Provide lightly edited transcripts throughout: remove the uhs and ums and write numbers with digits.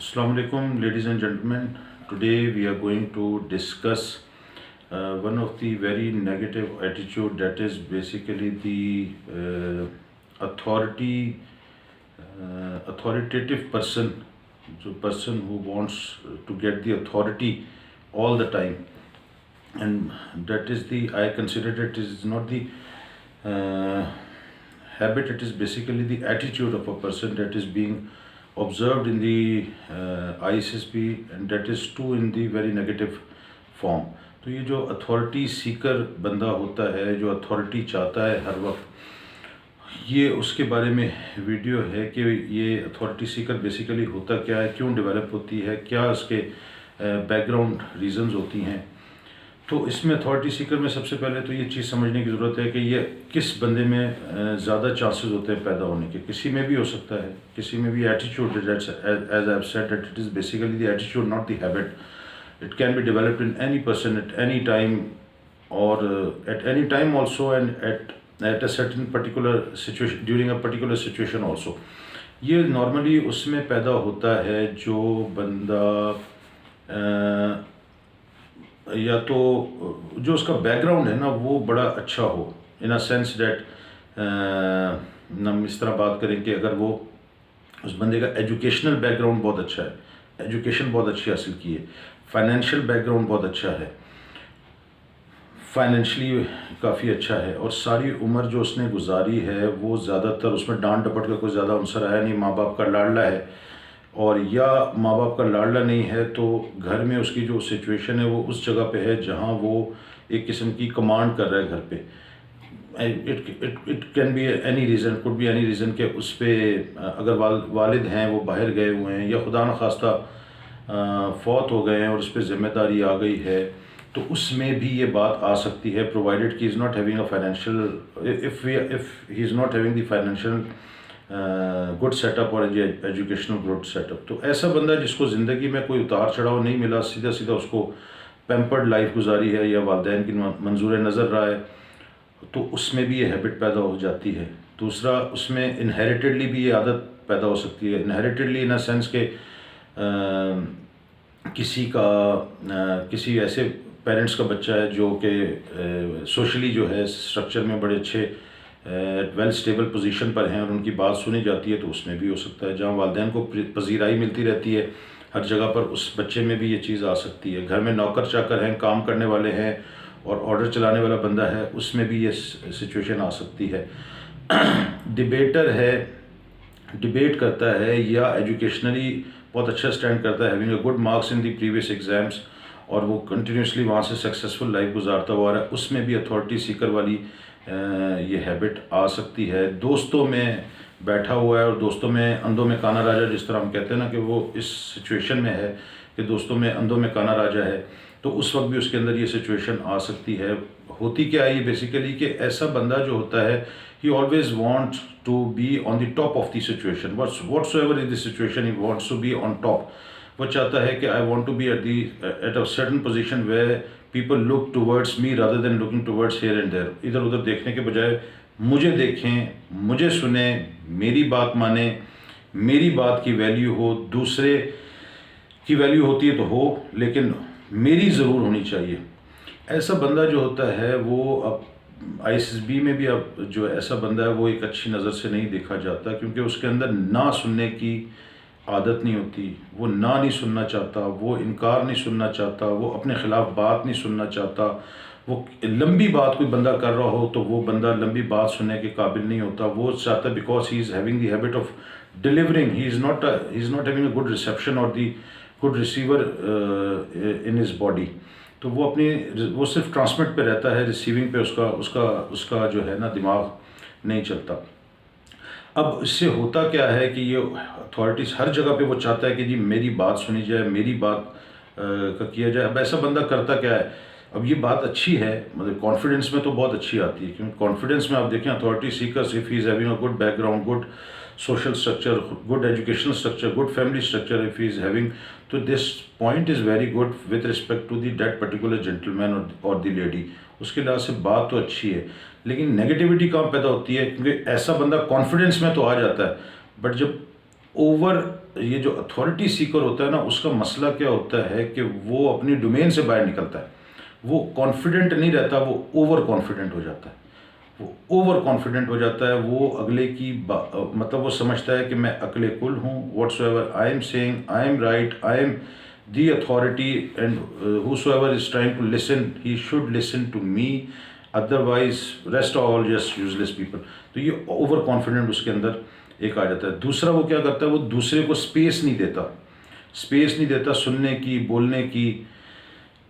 Assalamu alaikum, ladies and gentlemen. Today we are going to discuss one of the very negative attitude, that is basically the authoritative person, the person who wants to get the authority all the time, and that is I consider it is not the uh, habit. It is basically the attitude of a person that is being observed in the ISSP, and that is too in the very negative form. तो ये जो authority Sikar बंदा होता है, जो authority चाहता है हर वक्त, ये उसके बारे में वीडियो है कि ये अथॉरिटी सीकर बेसिकली होता क्या है, क्यों डेवलप होती है, क्या उसके बैकग्राउंड रीजंस होती हैं। तो इसमें अथॉरिटी सीकर में सबसे पहले तो ये चीज़ समझने की ज़रूरत है कि ये किस बंदे में ज़्यादा चांसेस होते हैं पैदा होने के। किसी में भी हो सकता है, किसी में भी attitude, as I have said that it is basically the attitude, not the habit. It can be developed in any person at any time, और at any time also, and at a certain particular situation, during a particular situation also. ये normally उसमें पैदा होता है जो बंदा या तो जो उसका बैकग्राउंड है ना वो बड़ा अच्छा हो, इन अ सेंस दैट हम इस तरह बात करें कि अगर वो उस बंदे का एजुकेशनल बैकग्राउंड बहुत अच्छा है, एजुकेशन बहुत अच्छी हासिल की है, फाइनेंशियल बैकग्राउंड बहुत अच्छा है, फाइनेंशली काफ़ी अच्छा है, और सारी उम्र जो उसने गुजारी है वो ज़्यादातर उसमें डांट डपट का कोई ज़्यादा अवसर आया नहीं, माँ बाप का लाडला है, और या माँ बाप का लाडला नहीं है तो घर में उसकी जो सिचुएशन है वो उस जगह पे है जहाँ वो एक किस्म की कमांड कर रहा है घर पे। It can be any reason, could be any reason कि उस पर अगर वालिद हैं वो बाहर गए हुए हैं, या खुदा न खास्ता फौत हो गए हैं और उस पर ज़िम्मेदारी आ गई है, तो उसमें भी ये बात आ सकती है, प्रोवाइडेड कि is not having a financial, if he is not having the financial good setup और एजुकेशनल गुड सेटअप। तो ऐसा बंदा जिसको ज़िंदगी में कोई उतार चढ़ाव नहीं मिला, सीधा सीधा उसको पैम्पर्ड लाइफ गुजारी है, या वालिदैन की मंजूर नज़र रहा है, तो उसमें भी ये हैबिट पैदा हो जाती है। दूसरा, उसमें इनहेरिटेडली भी ये आदत पैदा हो सकती है। इनहेरिटेडली इन अ सेंस के किसी ऐसे पेरेंट्स का बच्चा है जो कि सोशली जो है स्ट्रक्चर में बड़े अच्छे वेल स्टेबल पोजीशन पर हैं और उनकी बात सुनी जाती है, तो उसमें भी हो सकता है। जहाँ वालिदैन को पजीराई मिलती रहती है हर जगह पर, उस बच्चे में भी ये चीज़ आ सकती है। घर में नौकर चाकर हैं, काम करने वाले हैं और ऑर्डर चलाने वाला बंदा है, उसमें भी ये सिचुएशन आ सकती है। डिबेटर है, डिबेट करता है, या एजुकेशनली बहुत अच्छा स्टैंड करता है, having a good marks in the previous exams, और वो कंटिन्यूसली वहाँ से सक्सेसफुल लाइफ गुजारता हुआ रहा है, उसमें भी अथॉरिटी सीकर वाली ये हैबिट आ सकती है। दोस्तों में बैठा हुआ है और दोस्तों में अंधों में काना राजा, जिस तरह हम कहते हैं ना कि वो इस सिचुएशन में है कि दोस्तों में अंधों में काना राजा है, तो उस वक्त भी उसके अंदर ये सिचुएशन आ सकती है। होती क्या है ये बेसिकली कि ऐसा बंदा जो होता है, he always wants to be on the top of the situation, whatsoever is the situation, he wants to be on top. वो चाहता है कि I want to be at a certain position where people look towards me rather than looking towards here and there. इधर उधर देखने के बजाय मुझे देखें, मुझे सुने, मेरी बात माने, मेरी बात की वैल्यू हो। दूसरे की वैल्यू होती है तो हो, लेकिन मेरी ज़रूर होनी चाहिए। ऐसा बंदा जो होता है वो अब ISSB में भी अब जो ऐसा बंदा है वो एक अच्छी नज़र से नहीं देखा जाता, क्योंकि उसके अंदर ना सुनने की आदत नहीं होती, वो ना नहीं सुनना चाहता, वो इनकार नहीं सुनना चाहता, वो अपने ख़िलाफ़ बात नहीं सुनना चाहता। वो लंबी बात कोई बंदा कर रहा हो तो वो बंदा लंबी बात सुनने के काबिल नहीं होता। वो चाहता, because he is having the habit of delivering, he is not having a good reception और the good receiver in his body. तो वो सिर्फ ट्रांसमिट पे रहता है, रिसीविंग पे उसका उसका उसका जो है ना दिमाग नहीं चलता। अब इससे होता क्या है कि ये अथॉरिटीज़ हर जगह पे वो चाहता है कि जी मेरी बात सुनी जाए, मेरी बात का किया जाए। अब ऐसा बंदा करता क्या है, अब ये बात अच्छी है, मतलब कॉन्फिडेंस में तो बहुत अच्छी आती है, क्योंकि कॉन्फिडेंस में आप देखें authority seekers, if he is having a good background, good social structure, good educational structure, good family structure, if he is having, so this point is very good with respect to that particular gentleman or the lady। उसके लिहाज से बात तो अच्छी है, लेकिन negativity कहाँ पैदा होती है, क्योंकि ऐसा बंदा कॉन्फिडेंस में तो आ जाता है, बट जब ओवर ये जो अथॉरिटी सीकर होता है ना, उसका मसला क्या होता है कि वो अपनी डोमेन से बाहर निकलता है, वो कॉन्फिडेंट नहीं रहता, वो ओवर कॉन्फिडेंट हो जाता है, वो ओवर कॉन्फिडेंट हो जाता है, वो अगले की मतलब वो समझता है कि मैं अकले कुल हूँ, whatsoever I am saying I am right, I am the authority and whosoever is trying to listen he should listen to me, otherwise rest all just useless people. तो ये ओवर कॉन्फिडेंट उसके अंदर एक आ जाता है। दूसरा वो क्या करता है, वो दूसरे को स्पेस नहीं देता, स्पेस नहीं देता सुनने की, बोलने की।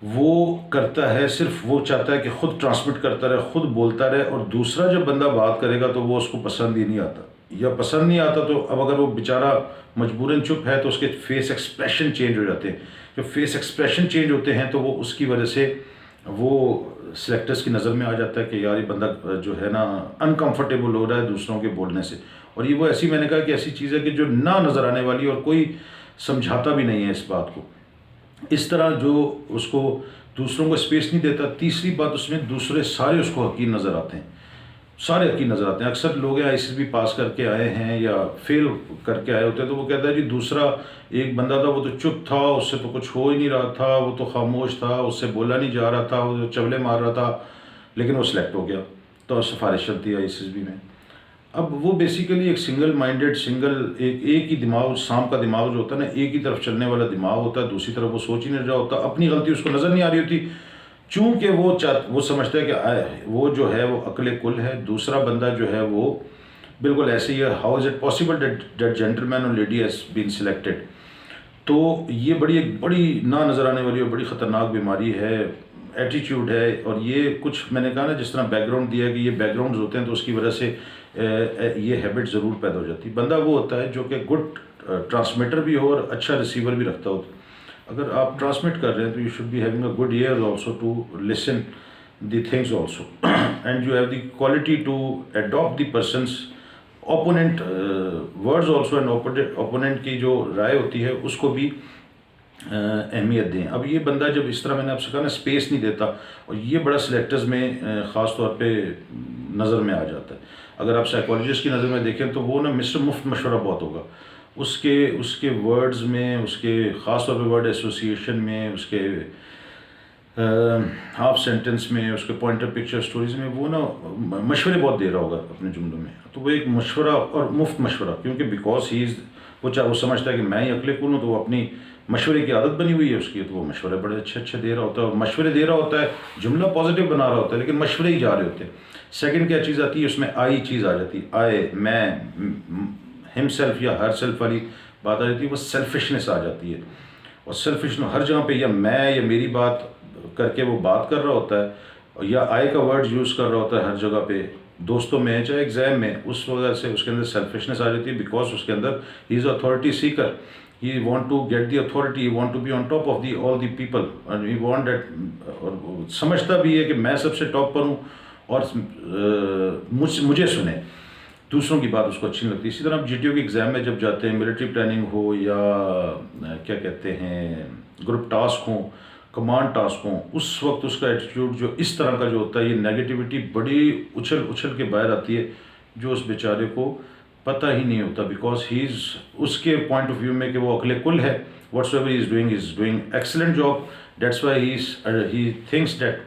वो करता है सिर्फ, वो चाहता है कि खुद ट्रांसमिट करता रहे, खुद बोलता रहे, और दूसरा जब बंदा बात करेगा तो वो उसको पसंद ही नहीं आता, या पसंद नहीं आता तो अब अगर वो बेचारा मजबूरन चुप है तो उसके फेस एक्सप्रेशन चेंज हो जाते हैं। जब फेस एक्सप्रेशन चेंज होते हैं तो वो उसकी वजह से वो सिलेक्टर्स की नज़र में आ जाता है कि यार ये बंदा जो है ना अनकंफर्टेबल हो रहा है दूसरों के बोलने से। और ये वो ऐसी, मैंने कहा कि ऐसी चीज़ है कि जो ना नज़र आने वाली और कोई समझाता भी नहीं है इस बात को। इस तरह जो उसको दूसरों को स्पेस नहीं देता। तीसरी बात, उसमें दूसरे सारे उसको हकीम नज़र आते हैं, सारे हकीम नज़र आते हैं। अक्सर लोग हैं ICSB पास करके आए हैं या फेल करके आए होते हैं, तो वो कहता है जी दूसरा एक बंदा था वो तो चुप था, उससे तो कुछ हो ही नहीं रहा था, वो तो खामोश था, उससे बोला नहीं जा रहा था, वो चवले मार रहा था, लेकिन वो सिलेक्ट हो गया, तो सिफारिश चलती है ICSB में। अब वो बेसिकली एक सिंगल माइंडेड, एक ही दिमाग, शाम का दिमाग जो होता है ना, एक ही तरफ चलने वाला दिमाग होता है, दूसरी तरफ वो सोच ही नहीं रहा होता, अपनी गलती उसको नज़र नहीं आ रही होती, चूँकि वो समझता है कि वो जो है वो अकले कुल है, दूसरा बंदा जो है वो बिल्कुल ऐसे ही है। How is it possible that gentleman और लेडी हैज़ बीन सिलेक्टेड। तो ये एक बड़ी ना नज़र आने वाली और बड़ी ख़तरनाक बीमारी है, एटीट्यूड है। और ये कुछ मैंने कहा ना, जिस तरह बैकग्राउंड दिया है कि ये बैकग्राउंड्स होते हैं, तो उसकी वजह से ये हैबिट ज़रूर पैदा हो जाती है। बंदा वो होता है जो कि गुड ट्रांसमीटर भी हो और अच्छा रिसीवर भी रखता हो। अगर आप ट्रांसमिट कर रहे हैं तो you should be having a good ear also to listen the things also, and you have the quality to adopt the person's opponent words also, and opponent की जो राय होती है उसको भी अहमियत दें। अब ये बंदा जब इस तरह, मैंने आपसे कहा ना, स्पेस नहीं देता, और ये बड़ा सिलेक्टर्स में ख़ास तौर पे नज़र में आ जाता है। अगर आप साइकोलॉजिस्ट की नज़र में देखें तो वो ना मिस्टर मुफ्त मशवरा बहुत होगा, उसके वर्ड्स में, उसके ख़ास तौर पे वर्ड एसोसिएशन में, उसके हाफ सेंटेंस में, उसके पॉइंटर पिक्चर स्टोरीज में वो ना मशवरे बहुत दे रहा होगा अपने जुमलों में। तो वो एक मशवरा, और मुफ्त मशवरा, क्योंकि बिकॉज ही इज़, वो समझता है कि मैं ही अकले कुल हूँ, तो वो अपनी मशवरे की आदत बनी हुई है उसकी, तो वो मशवरे बड़े अच्छे दे रहा होता है, और मशवरे दे रहा होता है, जुमला पॉजिटिव बना रहा होता है, लेकिन मशवरे ही जा रहे होते हैं। सेकंड क्या चीज़ आती है उसमें, आई चीज़ आ जाती है, आए, मैं, हिमसेल्फ या हर सेल्फ वाली बात आ जाती है, वो सेल्फिशनेस आ जाती है। और सेल्फिशनेस हर जगह पे या मैं या मेरी बात करके वो बात कर रहा होता है, या आई का वर्ड यूज़ कर रहा होता है हर जगह पे, दोस्तों में चाहे एग्जाम में, उस वजह से उसके अंदर सेल्फिशनेस आ जाती है। बिकॉज उसके अंदर he is authority Sikar, he want to get the authority, he want to be on top of all the people, and he want that, और समझता भी है कि मैं सबसे टॉप पर हूँ और मुझे सुने, दूसरों की बात उसको अच्छी नहीं लगती। इसी तरह आप GTO के एग्ज़ाम में जब जाते हैं, मिलिट्री प्लानिंग हो या क्या कहते हैं ग्रुप टास्क हो, कमांड टास्क हो, उस वक्त उसका एटीट्यूड जो इस तरह का जो होता है, ये नेगेटिविटी बड़ी उछल के बाहर आती है, जो उस बेचारे को पता ही नहीं होता। बिकॉज ही इज़, उसके पॉइंट ऑफ व्यू में कि वो अकले कुल है, whatsoever he is doing excellent job, that's why he thinks that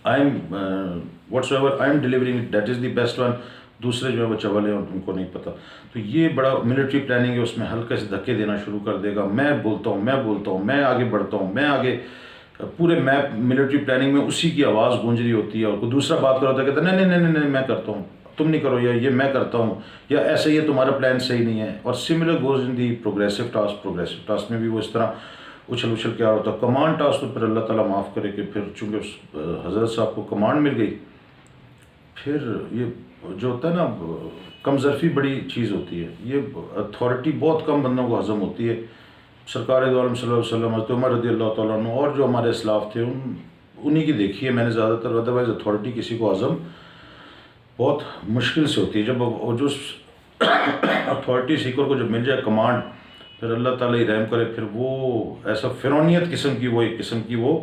I am whatsoever I am delivering that is the best one. दूसरे जो है वो चवल हैं, उनको नहीं पता। तो ये बड़ा मिलिट्री प्लानिंग है, उसमें हल्के से धक्के देना शुरू कर देगा, मैं बोलता हूँ, मैं आगे बढ़ता हूँ, मैं आगे, पूरे मैप मिलिट्री प्लानिंग में उसी की आवाज़ गूंज रही होती है, और कोई दूसरा बात कर रहा था, कहता है नहीं मैं करता हूँ, तुम नहीं करो, या ये मैं करता हूँ, या ऐसे ही है, तुम्हारा प्लान सही नहीं है। और similar goes in the progressive task में भी वो इस तरह उछल के आ रहा होता है। कमांड टास्क तो फिर अल्लाह ताला माफ़ करे कि फिर चूँकि हज़रत साहब को कमांड मिल गई, फिर ये जो होता है ना, कमज़रफ़ी बड़ी चीज़ होती है। ये अथॉरिटी बहुत कम बंदों को हज़म होती है। सरकार दो आलम सल्लल्लाहु अलैहि वसल्लम, हज़रत उमर रज़ी अल्लाह तआला अन्हु और जो हमारे इस्लाफ थे, उन्हीं की देखी है मैंने ज़्यादातर। अदरवाइज़ अथॉरिटी किसी को हज़म बहुत मुश्किल से होती है। जब जो अथॉरिटी सीकर को जब मिल जाए कमांड, फिर अल्लाह ताला ही रहम करे, फिर वो ऐसा फ़िरौनियत किस्म की, वो एक किस्म की वो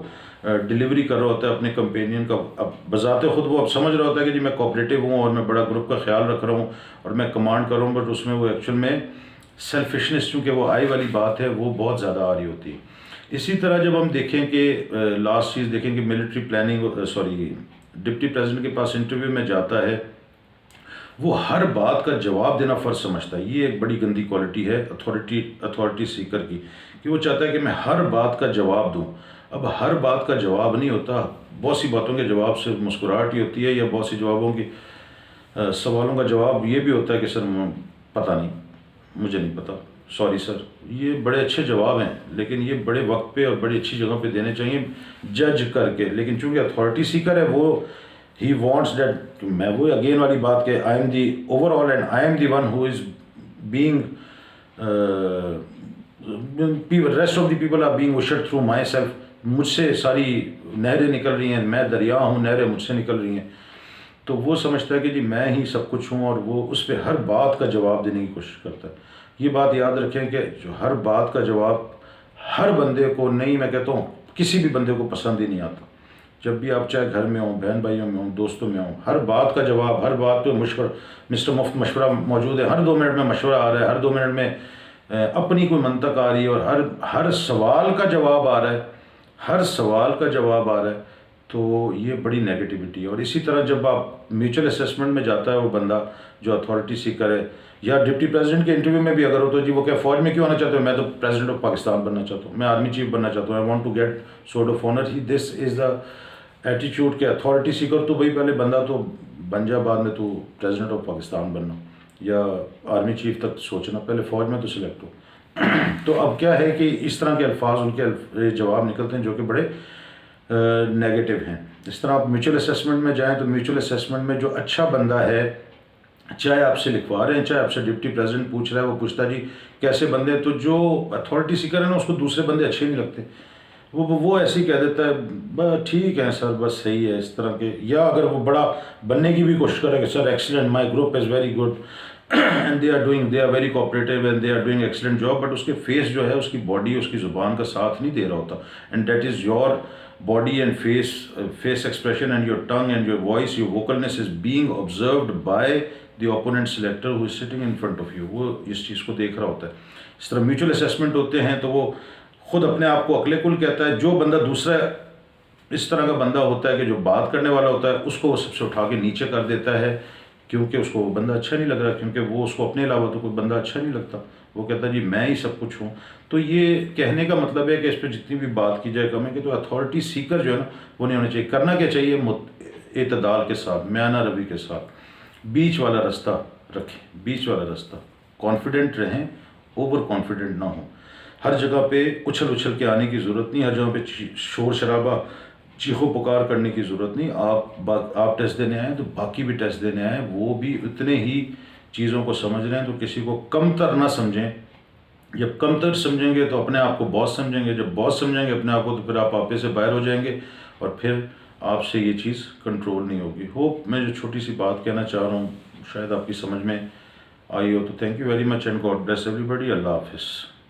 डिलीवरी कर रहा होता है अपने कंपेनियन का। अब बजाते खुद वो अब समझ रहा होता है कि जी मैं कोऑपरेटिव हूँ और मैं बड़ा ग्रुप का ख्याल रख रहा हूँ और मैं कमांड कर रहा हूँ, बट उसमें वो एक्चुअल में सेल्फिशनेस, चूँकि वो आई वाली बात है, वो बहुत ज़्यादा आ रही होती है। इसी तरह जब हम देखें कि लास्ट चीज़ देखें कि military planning, sorry, deputy president के पास इंटरव्यू में जाता है, वो हर बात का जवाब देना फ़र्ज समझता है। ये एक बड़ी गंदी क्वालिटी है अथॉरिटी सीकर की, कि वो चाहता है कि मैं हर बात का जवाब दूं। अब हर बात का जवाब नहीं होता, बहुत सी बातों के जवाब से मुस्कुराहट ही होती है, या बहुत सी जवाबों की सवालों का जवाब ये भी होता है कि सर पता नहीं, मुझे नहीं पता, सॉरी सर। ये बड़े अच्छे जवाब हैं, लेकिन ये बड़े वक्त पे और बड़ी अच्छी जगह पे देने चाहिए जज करके। लेकिन चूंकि अथॉरिटी सीकर है, वो ही वांट्स दैट, मैं वो अगेन वाली बात के I am the overall and I am the one who is being, rest of the people are being ushered through myself. मुझसे सारी नहरें निकल रही हैं, मैं दरिया हूँ, नहरें मुझसे निकल रही हैं। तो वो समझता है कि जी मैं ही सब कुछ हूँ, और वो उस पर हर बात का जवाब देने की कोशिश करता है। ये बात याद रखें कि जो हर बात का जवाब हर बंदे को नहीं, मैं कहता हूँ किसी भी बंदे को पसंद ही नहीं आता। जब भी आप चाहे घर में हो, बहन भाइयों में हो, दोस्तों में हो, हर बात का जवाब, हर बात पे मिस्टर मुफ्त मशवरा मौजूद है। हर 2 मिनट में मशवरा आ रहा है, हर 2 मिनट में अपनी कोई मंतक आ रही है, और हर सवाल का जवाब आ रहा है, हर सवाल का जवाब आ रहा है। तो ये बड़ी नेगेटिविटी है। और इसी तरह जब आप म्यूचुअल असेसमेंट में जाता है वो बंदा जो अथॉरिटी सीकर है, या डिप्टी प्रेसिडेंट के इंटरव्यू में भी अगर हो, तो जी वो क्या फ़ौज में क्यों आना चाहते हो? मैं तो प्रेसिडेंट ऑफ पाकिस्तान बनना चाहता हूँ, मैं आर्मी चीफ बनना चाहता हूँ, I want to get sort of honour. He this is the attitude के अथॉरिटी सीकर। तो भाई पहले बंदा तो बन जा, बाद में तो प्रेसिडेंट ऑफ पाकिस्तान बनना या आर्मी चीफ तक सोचना, पहले फ़ौज में तो सिलेक्ट हो। तो अब क्या है कि इस तरह के अल्फाज, उनके जवाब निकलते हैं जो कि बड़े नेगेटिव हैं। इस तरह आप म्यूचुअल असेसमेंट में जाएं तो म्यूचुअल असेसमेंट में जो अच्छा बंदा है, चाहे आपसे लिखवा रहे हैं, चाहे आपसे डिप्टी प्रेसिडेंट पूछ रहा है, वो पूछता जी कैसे बंदे हैं, तो जो अथॉरिटी सीकर है ना, उसको दूसरे बंदे अच्छे नहीं लगते। वो ऐसे ही कह देता है बस ठीक है सर, बस सही है, इस तरह के। या अगर वो बड़ा बनने की भी कोशिश करे कि sir excellent, my group is very good and they are very cooperative and they are doing excellent job, but उसके फेस जो है, उसकी बॉडी, उसकी ज़ुबान का साथ नहीं दे रहा होता। And that is your body and face expression and your tongue and your voice, your vocalness is being observed by the opponent selector who is sitting in front of you। वो इस चीज़ को देख रहा होता है। इस तरह म्यूचुअल असेसमेंट होते हैं तो वो खुद अपने आप को अक्लेकुल कहता है। जो बंदा दूसरा इस तरह का बंदा होता है कि जो बात करने वाला होता है, उसको वो सबसे उठा के नीचे कर देता है, क्योंकि उसको वो बंदा अच्छा नहीं लग रहा, क्योंकि वो उसको अपने अलावा तो कोई बंदा अच्छा नहीं लगता। वो कहता है जी मैं ही सब कुछ हूँ। तो ये कहने का मतलब है कि इस पर जितनी भी बात की जाए कम है कि, तो अथॉरिटी सीकर जो है ना, वो नहीं होना चाहिए। करना क्या चाहिए? एतदाल के साथ, म्याना रवि के साथ, बीच वाला रास्ता रखें, बीच वाला रास्ता। कॉन्फिडेंट रहें, ओवर कॉन्फिडेंट ना हो। हर जगह पे उछल उछल के आने की ज़रूरत नहीं, हर जगह पे शोर शराबा, चीखो पुकार करने की ज़रूरत नहीं। आप टेस्ट देने आए तो बाकी भी टेस्ट देने आए, वो भी उतने ही चीज़ों को समझ रहे हैं। तो किसी को कमतर ना समझें। जब कमतर समझेंगे तो अपने आप को बॉस समझेंगे, जब बॉस समझेंगे अपने आप को तो फिर आप आपे से बाहर हो जाएंगे, और फिर आपसे ये चीज़ कंट्रोल नहीं होगी। होप मैं जो छोटी सी बात कहना चाह रहा हूँ शायद आपकी समझ में आई हो। तो thank you very much and God bless everybody. अल्लाह हाफिज़।